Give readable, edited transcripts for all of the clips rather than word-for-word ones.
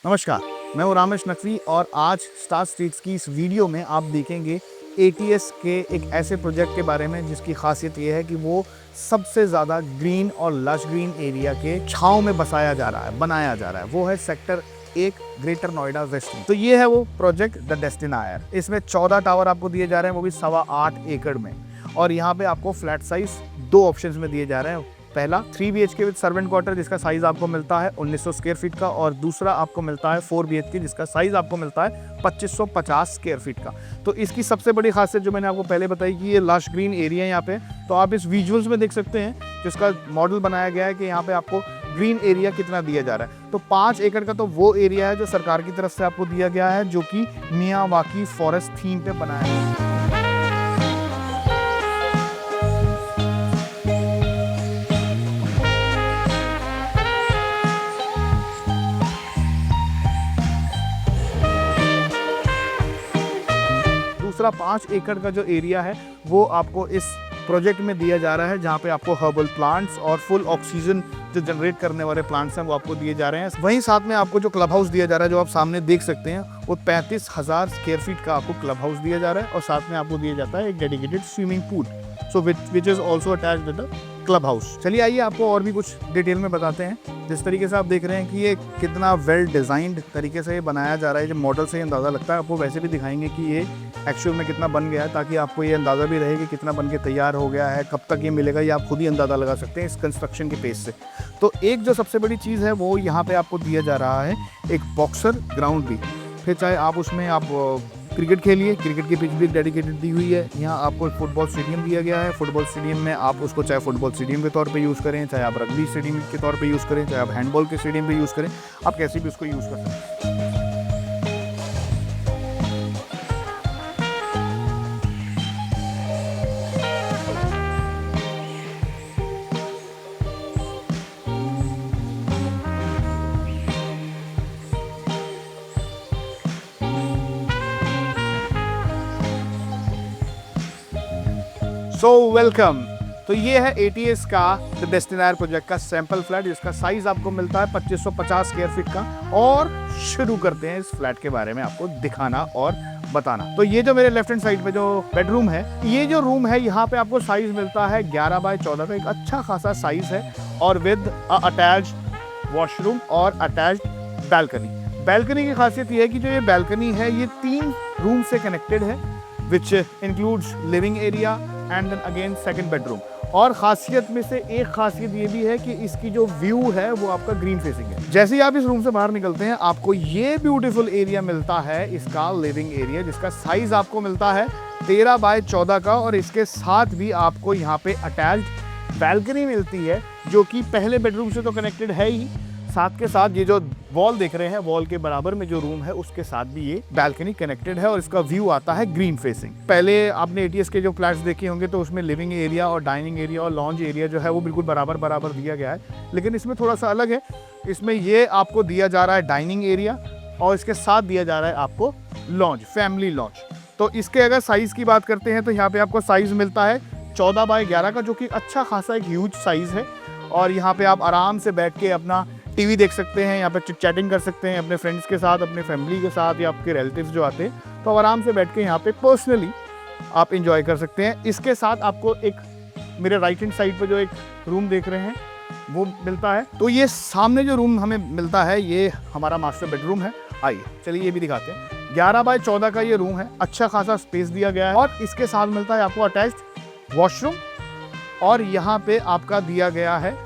नमस्कार, मैं हूँ रामेश नकवी और आज स्टार स्ट्रीट्स की इस वीडियो में आप देखेंगे एटीएस के एक ऐसे प्रोजेक्ट के बारे में जिसकी खासियत ये है कि वो सबसे ज़्यादा ग्रीन और लश ग्रीन एरिया के छाँव में बसाया जा रहा है, बनाया जा रहा है। वो है सेक्टर 1 ग्रेटर नोएडा वेस्ट में। तो ये है वो प्रोजेक्ट द डेस्टिनायर। इसमें 14 टावर आपको दिए जा रहे हैं, वो भी 8.25 एकड़ में। और यहाँ पे आपको फ्लैट साइज 2 ऑप्शंस में दिए जा रहे हैं। पहला 3 BHK विद सर्वेंट क्वार्टर जिसका साइज आपको मिलता है 1900 स्क्वायर फीट का, और दूसरा आपको मिलता है 4 BHK जिसका साइज आपको मिलता है 2550 स्क्वायर फीट का। तो इसकी सबसे बड़ी खासियत जो मैंने आपको पहले बताई कि ये लश ग्रीन एरिया है यहाँ पे, तो आप इस विजुअल्स में देख सकते हैं जिसका मॉडल बनाया गया है कि यहाँ पे आपको ग्रीन एरिया कितना दिया जा रहा है। तो 5 एकड़ का तो वो एरिया है जो सरकार की तरफ से आपको दिया गया है, जो कि मियावाकी फॉरेस्ट थीम पे बनाया है। दूसरा 5 एकड़ का जो एरिया है वो आपको इस प्रोजेक्ट में दिया जा रहा है, जहाँ पे आपको हर्बल प्लांट्स और फुल ऑक्सीजन जो जनरेट करने वाले प्लांट्स हैं वो आपको दिए जा रहे हैं। वहीं साथ में आपको जो क्लब हाउस दिया जा रहा है, जो आप सामने देख सकते हैं, वो 35,000 स्क्वायर फीट का आपको क्लब हाउस दिया जा रहा है, और साथ में आपको दिया जाता है एक dedicated swimming pool, so which is also attached with the club house. चलिए आइए आपको और भी कुछ डिटेल में बताते हैं। जिस तरीके से आप देख रहे हैं कि ये कितना वेल डिज़ाइंड तरीके से ये बनाया जा रहा है, जब मॉडल से ये अंदाज़ा लगता है। आपको वैसे भी दिखाएंगे कि ये एक्चुअल में कितना बन गया है, ताकि आपको ये अंदाज़ा भी रहे कि कितना बन के तैयार हो गया है, कब तक ये मिलेगा, ये आप खुद ही अंदाज़ा लगा सकते हैं इस कंस्ट्रक्शन के पेस से। तो एक जो सबसे बड़ी चीज़ है वो यहाँ पे आपको दिया जा रहा है एक बॉक्सर ग्राउंड भी। फिर चाहे आप उसमें आप क्रिकेट खेलिए, क्रिकेट की पिच भी डेडिकेटेड दी हुई है। यहाँ आपको एक फुटबॉल स्टेडियम दिया गया है। फुटबॉल स्टेडियम में आप उसको चाहे फुटबॉल स्टेडियम के तौर पे यूज़ करें, चाहे आप रग्बी स्टेडियम के तौर पे यूज़ करें, चाहे आप हैंडबॉल के स्टेडियम पे यूज़ करें, आप कैसे भी उसको यूज़ कर सकते हैं। So welcome. तो ये है एटीएस का द डेस्टिनायर प्रोजेक्ट का सैंपल फ्लैट, जिसका साइज आपको मिलता है 2550 स्क्वायर फीट का। और शुरू करते हैं इस फ्लैट के बारे में आपको दिखाना और बताना। तो ये जो मेरे लेफ्ट हैंड साइड पे जो बेडरूम है, ये जो रूम है, यहाँ पे आपको साइज मिलता है 11x14 का, एक अच्छा खासा साइज है, और विद अटैच्ड वॉशरूम और अटैच्ड बैल्कनी। बैल्कनी की खासियत ये है कि जो ये बैल्कनी है ये 3 रूम से कनेक्टेड है, which includes living area and then again second bedroom. और खासियत में से एक खासियत ये भी है कि इसकी जो व्यू है वो आपका ग्रीन फेसिंग है। जैसे ही आप इस रूम से बाहर निकलते हैं, आपको ये ब्यूटीफुल एरिया मिलता है, इसका लिविंग एरिया, जिसका साइज आपको मिलता है 13x14 का, और इसके साथ भी आपको यहाँ पे अटैच्ड बैल्कनी मिलती है, जो कि पहले बेडरूम से तो कनेक्टेड है ही, साथ के साथ ये जो वॉल देख रहे हैं, वॉल के बराबर में जो रूम है उसके साथ भी ये बैल्कनी कनेक्टेड है, और इसका व्यू आता है ग्रीन फेसिंग। पहले आपने एटीएस के जो फ्लैट्स देखे होंगे तो उसमें लिविंग एरिया और डाइनिंग एरिया और लॉन्ज एरिया जो है वो बिल्कुल बराबर दिया गया है, लेकिन इसमें थोड़ा सा अलग है। इसमें ये आपको दिया जा रहा है डाइनिंग एरिया, और इसके साथ दिया जा रहा है आपको लॉन्ज, फैमिली लॉन्ज। तो इसके अगर साइज़ की बात करते हैं तो यहाँ पे आपको साइज़ मिलता है 14x11 का, जो कि अच्छा खासा एक ह्यूज साइज़ है। और यहाँ पे आप आराम से बैठ के अपना टीवी देख सकते हैं, यहाँ पे चैटिंग कर सकते हैं अपने फ्रेंड्स के साथ, अपने फैमिली के साथ, या आपके रिलेटिव्स जो आते हैं, तो आराम से बैठ के यहाँ पे पर्सनली आप इंजॉय कर सकते हैं। इसके साथ आपको एक मेरे राइट हैंड साइड पे जो एक रूम देख रहे हैं वो मिलता है। तो ये सामने जो रूम हमें मिलता है ये हमारा मास्टर बेडरूम है। आइए चलिए ये भी दिखाते हैं। 11x14 का ये रूम है, अच्छा खासा स्पेस दिया गया है, और इसके साथ मिलता है आपको अटैच्ड वॉशरूम, और यहाँ पे आपका दिया गया है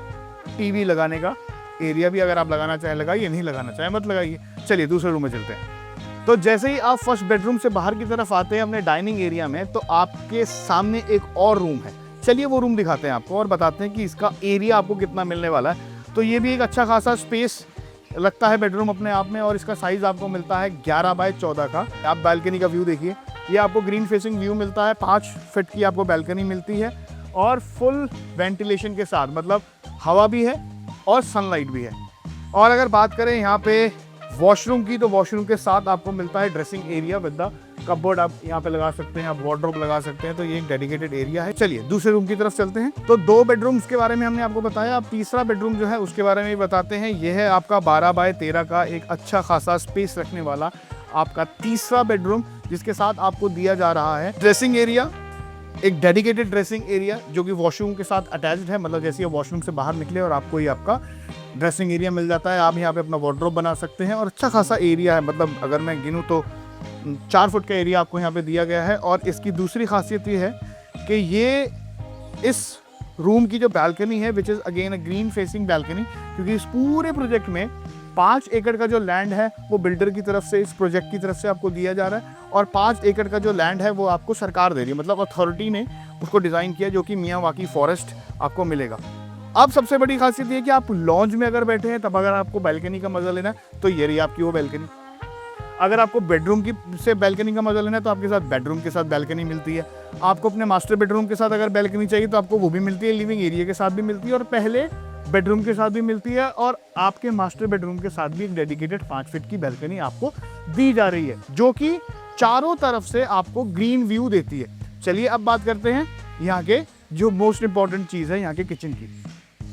टीवी लगाने का एरिया भी। अगर आप लगाना चाहें लगाइए, नहीं लगाना चाहें मत लगाइए। चलिए दूसरे रूम में चलते हैं। तो जैसे ही आप फर्स्ट बेडरूम से बाहर की तरफ आते हैं अपने डाइनिंग एरिया में, तो आपके सामने एक और रूम है। चलिए वो रूम दिखाते हैं आपको और बताते हैं कि इसका एरिया आपको कितना मिलने वाला है। तो ये भी एक अच्छा खासा स्पेस लगता है बेडरूम अपने आप में, और इसका साइज़ आपको मिलता है 11x14 का। आप बैल्कनी का व्यू देखिए, ये आपको ग्रीन फेसिंग व्यू मिलता है, 5 फीट की आपको बैल्कनी मिलती है, और फुल वेंटिलेशन के साथ, मतलब हवा भी है और सनलाइट भी है। और अगर बात करें यहाँ पे वॉशरूम की, तो वॉशरूम के साथ आपको मिलता है dressing area with the cupboard आप यहाँ पे लगा सकते हैं, आप वार्डरोब लगा सकते हैं, तो ये एक डेडिकेटेड एरिया है। चलिए दूसरे रूम की तरफ चलते हैं। तो 2 बेडरूम्स के बारे में हमने आपको बताया, अब तीसरा बेडरूम जो है उसके बारे में भी बताते हैं। ये है आपका 12 बाय 13 का एक अच्छा खासा स्पेस रखने वाला आपका तीसरा बेडरूम, जिसके साथ आपको दिया जा रहा है ड्रेसिंग एरिया, एक डेडिकेटेड ड्रेसिंग एरिया जो कि वॉशरूम के साथ अटैच्ड है। मतलब जैसे ये वॉशरूम से बाहर निकले और आपको ये आपका ड्रेसिंग एरिया मिल जाता है, आप यहाँ पे अपना वार्डरोब बना सकते हैं और अच्छा खासा एरिया है। मतलब अगर मैं गिनूँ तो 4 फुट का एरिया आपको यहाँ पे दिया गया है। और इसकी दूसरी खासियत ये है कि ये इस रूम की जो बैल्कनी है, which is again a green facing balcony, क्योंकि इस पूरे प्रोजेक्ट में 5 एकड़ का जो लैंड है वो बिल्डर की तरफ से, इस प्रोजेक्ट की तरफ से आपको दिया जा रहा है, और 5 एकड़ का जो लैंड है वो आपको सरकार दे रही है। मतलब अथॉरिटी ने उसको डिज़ाइन किया, जो कि मियावाकी फॉरेस्ट आपको मिलेगा। अब सबसे बड़ी खासियत ये है कि आप लॉन्ज में अगर बैठे हैं, तब अगर आपको बैल्कनी का मजा लेना है तो ये रही आपकी वो बैल्कनी। अगर आपको बेडरूम की से बैल्कनी का मजा लेना है तो आपके साथ बेडरूम के साथ बैल्कनी मिलती है। आपको अपने मास्टर बेडरूम के साथ अगर बैल्कनी चाहिए तो आपको वो भी मिलती है, लिविंग एरिया के साथ भी मिलती है, और पहले बेडरूम के साथ भी मिलती है, और आपके मास्टर बेडरूम के साथ भी एक डेडिकेटेड 5 फीट की बैल्कनी आपको दी जा रही है, जो कि चारों तरफ से आपको ग्रीन व्यू देती है। चलिए अब बात करते हैं यहाँ के जो मोस्ट इंपॉर्टेंट चीज़ है, यहाँ के किचन की।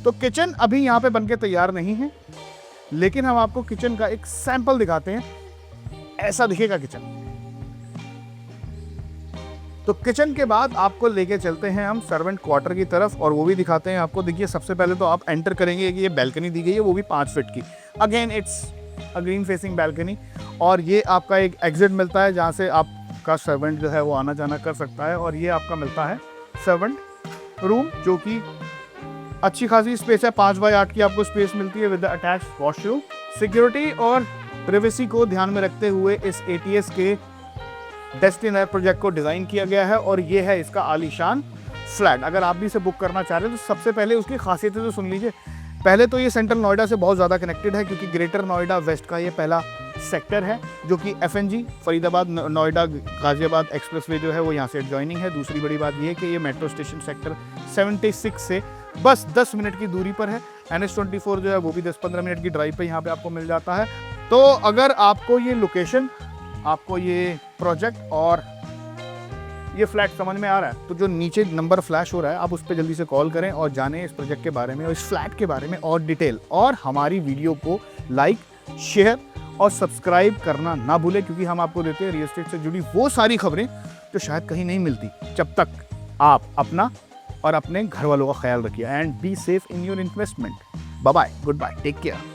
तो किचन अभी यहाँ पे बनके तैयार नहीं है, लेकिन हम आपको किचन का एक सैंपल दिखाते हैं। ऐसा दिखेगा किचन। तो किचन के बाद आपको लेके चलते हैं हम सर्वेंट क्वार्टर की तरफ, और वो भी दिखाते हैं आपको। देखिए सबसे पहले तो आप एंटर करेंगे कि ये बैल्कनी दी गई है, वो भी 5 फीट की। Again it's a green facing balcony, और ये आपका एक एग्जिट मिलता है जहाँ से आपका सर्वेंट जो है वो आना जाना कर सकता है। और ये आपका मिलता है सर्वेंट रूम, जो कि अच्छी खासी स्पेस है, 5 बाय 8 की आपको स्पेस मिलती है विद अटैच्ड वॉशरूम। सिक्योरिटी और प्राइवेसी को ध्यान में रखते हुए इस एटीएस के डेस्टिनेयर प्रोजेक्ट को डिज़ाइन किया गया है, और ये है इसका आलीशान फ्लैट। अगर आप भी इसे बुक करना चाह रहे हैं तो सबसे पहले उसकी खासियतें तो सुन लीजिए। पहले तो ये सेंट्रल नोएडा से बहुत ज़्यादा कनेक्टेड है, क्योंकि ग्रेटर नोएडा वेस्ट का ये पहला सेक्टर है, जो कि FNG फरीदाबाद नोएडा गाजियाबाद एक्सप्रेसवे जो है वो यहाँ से एडजॉइनिंग है। दूसरी बड़ी बात ये है कि ये मेट्रो स्टेशन सेक्टर 76 से बस 10 मिनट की दूरी पर है। NH24 जो है वो भी 10-15 मिनट की ड्राइव पे यहाँ पे आपको मिल जाता है। तो अगर आपको ये लोकेशन, आपको ये प्रोजेक्ट और ये फ्लैट समझ में आ रहा है, तो जो नीचे नंबर फ्लैश हो रहा है आप उस पर जल्दी से कॉल करें और जानें इस प्रोजेक्ट के बारे में और इस फ्लैट के बारे में और डिटेल। और हमारी वीडियो को लाइक, शेयर और सब्सक्राइब करना ना भूलें, क्योंकि हम आपको देते हैं रियल एस्टेट से जुड़ी वो सारी खबरें जो शायद कहीं नहीं मिलती। जब तक आप अपना और अपने घर वालों का ख्याल रखिए, and be safe in your investment. Bye bye, goodbye, take care.